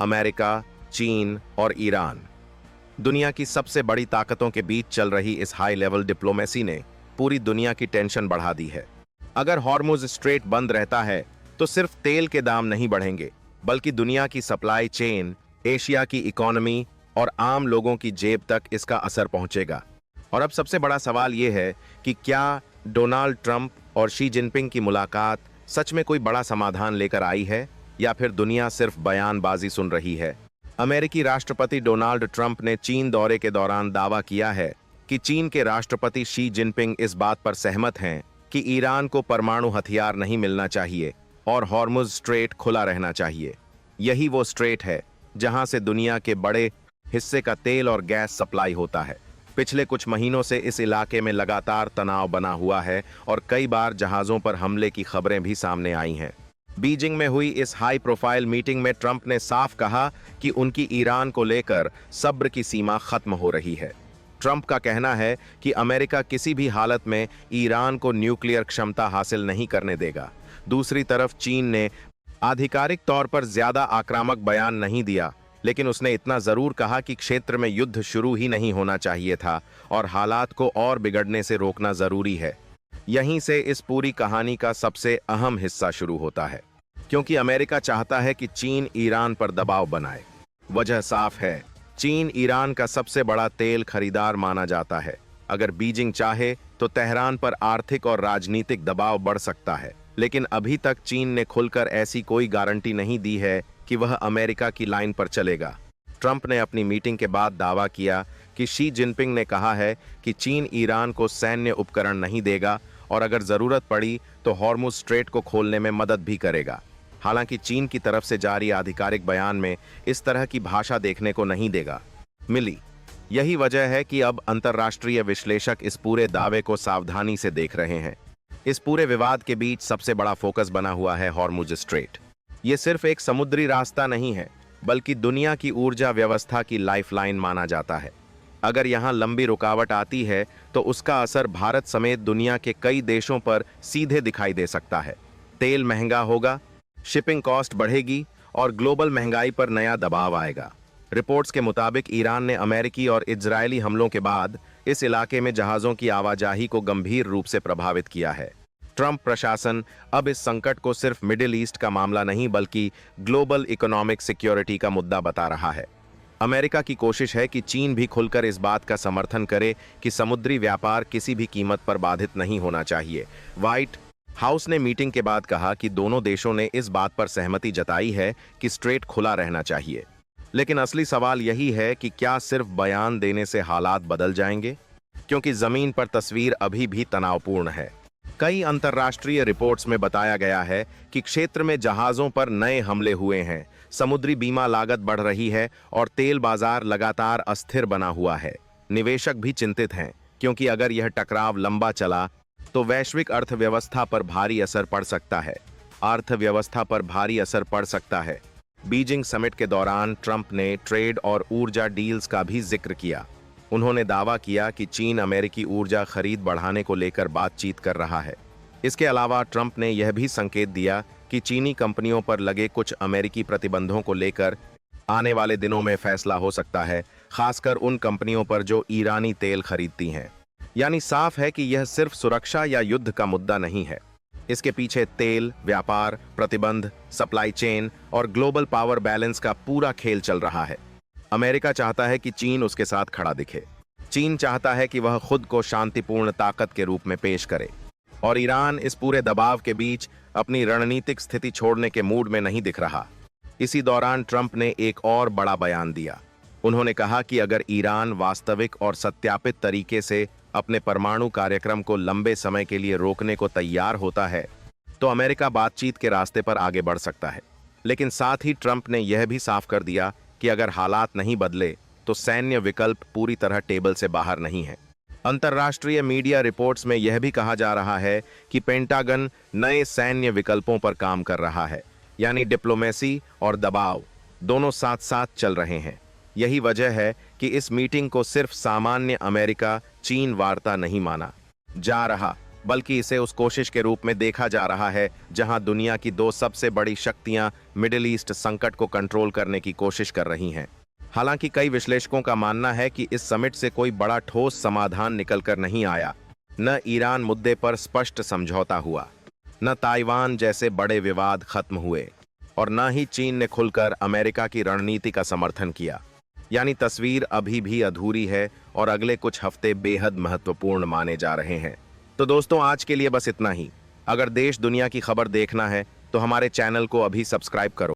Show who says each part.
Speaker 1: America, चीन और Iran, दुनिया की सबसे बड़ी ताकतों के बीच चल रही इस हाई लेवल डिप्लोमेसी ने पूरी दुनिया की टेंशन बढ़ा दी है। अगर हॉर्मुज स्ट्रेट बंद रहता है तो सिर्फ तेल के दाम नहीं बढ़ेंगे, बल्कि दुनिया की सप्लाई चेन, एशिया की इकोनॉमी और आम लोगों की जेब तक इसका असर पहुंचेगा। और अब सबसे बड़ा सवाल यह है कि क्या डोनाल्ड ट्रंप और शी जिनपिंग की मुलाकात सच में कोई बड़ा समाधान लेकर आई है, या फिर दुनिया सिर्फ बयानबाजी सुन रही है। अमेरिकी राष्ट्रपति डोनाल्ड ट्रंप ने चीन दौरे के दौरान दावा किया है कि चीन के राष्ट्रपति शी जिनपिंग इस बात पर सहमत हैं कि ईरान को परमाणु हथियार नहीं मिलना चाहिए और हॉर्मुज स्ट्रेट खुला रहना चाहिए। यही वो स्ट्रेट है जहां से दुनिया के बड़े हिस्से का तेल और गैस सप्लाई होता है। पिछले कुछ महीनों से इस इलाके में लगातार तनाव बना हुआ है और कई बार जहाजों पर हमले की खबरें भी सामने आई हैं। बीजिंग में हुई इस हाई प्रोफाइल मीटिंग में ट्रंप ने साफ कहा कि उनकी ईरान को लेकर सब्र की सीमा खत्म हो रही है। ट्रंप का कहना है कि अमेरिका किसी भी हालत में ईरान को न्यूक्लियर क्षमता हासिल नहीं करने देगा। दूसरी तरफ चीन ने आधिकारिक तौर पर ज्यादा आक्रामक बयान नहीं दिया, लेकिन उसने इतना जरूर कहा कि क्षेत्र में युद्ध शुरू ही नहीं होना चाहिए था और हालात को और बिगड़ने से रोकना जरूरी है। यहीं से इस पूरी कहानी का सबसे अहम हिस्सा शुरू होता है, क्योंकि अमेरिका चाहता है कि चीन ईरान पर दबाव बनाए। वजह साफ है, चीन ईरान का सबसे बड़ा तेल खरीदार माना जाता है। अगर बीजिंग चाहे तो तेहरान पर आर्थिक और राजनीतिक दबाव बढ़ सकता है, लेकिन अभी तक चीन ने खुलकर ऐसी कोई गारंटी नहीं दी है कि वह अमेरिका की लाइन पर चलेगा। ट्रंप ने अपनी मीटिंग के बाद दावा किया कि शी जिनपिंग ने कहा है कि चीन ईरान को सैन्य उपकरण नहीं देगा और अगर जरूरत पड़ी तो हॉर्मुज स्ट्रेट को खोलने में मदद भी करेगा। हालांकि चीन की तरफ से जारी आधिकारिक बयान में इस तरह की भाषा देखने को नहीं देगा मिली। यही वजह है कि अब अंतर्राष्ट्रीय विश्लेषक इस पूरे दावे को सावधानी से देख रहे हैं। इस पूरे विवाद के बीच सबसे बड़ा फोकस बना हुआ है हॉर्मुज स्ट्रेट। ये सिर्फ एक समुद्री रास्ता नहीं है, बल्कि दुनिया की ऊर्जा व्यवस्था की लाइफलाइन माना जाता है। अगर यहां लंबी रुकावट आती है तो उसका असर भारत समेत दुनिया के कई देशों पर सीधे दिखाई दे सकता है। तेल महंगा होगा, शिपिंग कॉस्ट बढ़ेगी और ग्लोबल महंगाई पर नया दबाव आएगा। रिपोर्ट्स के मुताबिक ईरान ने अमेरिकी और इजरायली हमलों के बाद इस इलाके में जहाजों की आवाजाही को गंभीर रूप से प्रभावित किया है। ट्रंप प्रशासन अब इस संकट को सिर्फ मिडिल ईस्ट का मामला नहीं, बल्कि ग्लोबल इकोनॉमिक सिक्योरिटी का मुद्दा बता रहा है। अमेरिका की कोशिश है कि चीन भी खुलकर इस बात का समर्थन करे कि समुद्री व्यापार किसी भी कीमत पर बाधित नहीं होना चाहिए। व्हाइट हाउस ने मीटिंग के बाद कहा कि दोनों देशों ने इस बात पर सहमति जताई है कि स्ट्रेट खुला रहना चाहिए। लेकिन असली सवाल यही है कि क्या सिर्फ बयान देने से हालात बदल जाएंगे, क्योंकि जमीन पर तस्वीर अभी भी तनावपूर्ण है। कई अंतर्राष्ट्रीय रिपोर्ट्स में बताया गया है कि क्षेत्र में जहाजों पर नए हमले हुए हैं, समुद्री बीमा लागत बढ़ रही है और तेल बाजार लगातार अस्थिर बना हुआ है। निवेशक भी चिंतित हैं, क्योंकि अगर यह टकराव लंबा चला तो वैश्विक अर्थव्यवस्था पर भारी असर पड़ सकता है। बीजिंग समिट के दौरान ट्रंप ने ट्रेड और ऊर्जा डील्स का भी जिक्र किया। उन्होंने दावा किया कि चीन अमेरिकी ऊर्जा खरीद बढ़ाने को लेकर बातचीत कर रहा है। इसके अलावा ट्रंप ने यह भी संकेत दिया कि चीनी कंपनियों पर लगे कुछ अमेरिकी प्रतिबंधों को लेकर आने वाले दिनों में फैसला हो सकता है, खासकर उन कंपनियों पर जो ईरानी तेल खरीदती हैं। यानी साफ है कि यह सिर्फ सुरक्षा या युद्ध का मुद्दा नहीं है। इसके पीछे तेल, व्यापार, प्रतिबंध, सप्लाई चेन और ग्लोबल पावर बैलेंस का पूरा खेल चल रहा है। अमेरिका चाहता है कि चीन उसके साथ खड़ा दिखे। चीन चाहता है कि वह खुद को शांतिपूर्ण ताकत के रूप में पेश करे, और ईरान इस पूरे दबाव के बीच अपनी रणनीतिक स्थिति छोड़ने के मूड में नहीं दिख रहा। इसी दौरान ट्रंप ने एक और बड़ा बयान दिया। उन्होंने कहा कि अगर ईरान वास्तविक और सत्यापित तरीके से अपने परमाणु कार्यक्रम को लंबे समय के लिए रोकने को तैयार होता है तो अमेरिका बातचीत के रास्ते पर आगे बढ़ सकता है। लेकिन साथ ही ट्रंप ने यह भी साफ कर दिया कि अगर हालात नहीं बदले तो सैन्य विकल्प पूरी तरह टेबल से बाहर नहीं है। अंतर्राष्ट्रीय मीडिया रिपोर्ट्स में यह भी कहा जा रहा है कि पेंटागन नए सैन्य विकल्पों पर काम कर रहा है, यानी डिप्लोमेसी और दबाव दोनों साथ साथ चल रहे हैं। यही वजह है कि इस मीटिंग को सिर्फ सामान्य अमेरिका चीन वार्ता नहीं माना जा रहा, बल्कि इसे उस कोशिश के रूप में देखा जा रहा है जहां दुनिया की दो सबसे बड़ी शक्तियां मिडिल ईस्ट संकट को कंट्रोल करने की कोशिश कर रही हैं। हालांकि कई विश्लेषकों का मानना है कि इस समिट से कोई बड़ा ठोस समाधान निकलकर नहीं आया। न ईरान मुद्दे पर स्पष्ट समझौता हुआ, न ताइवान जैसे बड़े विवाद खत्म हुए, और न ही चीन ने खुलकर अमेरिका की रणनीति का समर्थन किया। यानी तस्वीर अभी भी अधूरी है और अगले कुछ हफ्ते बेहद महत्वपूर्ण माने जा रहे हैं। तो दोस्तों, आज के लिए बस इतना ही। अगर देश दुनिया की खबर देखना है तो हमारे चैनल को अभी सब्सक्राइब करो।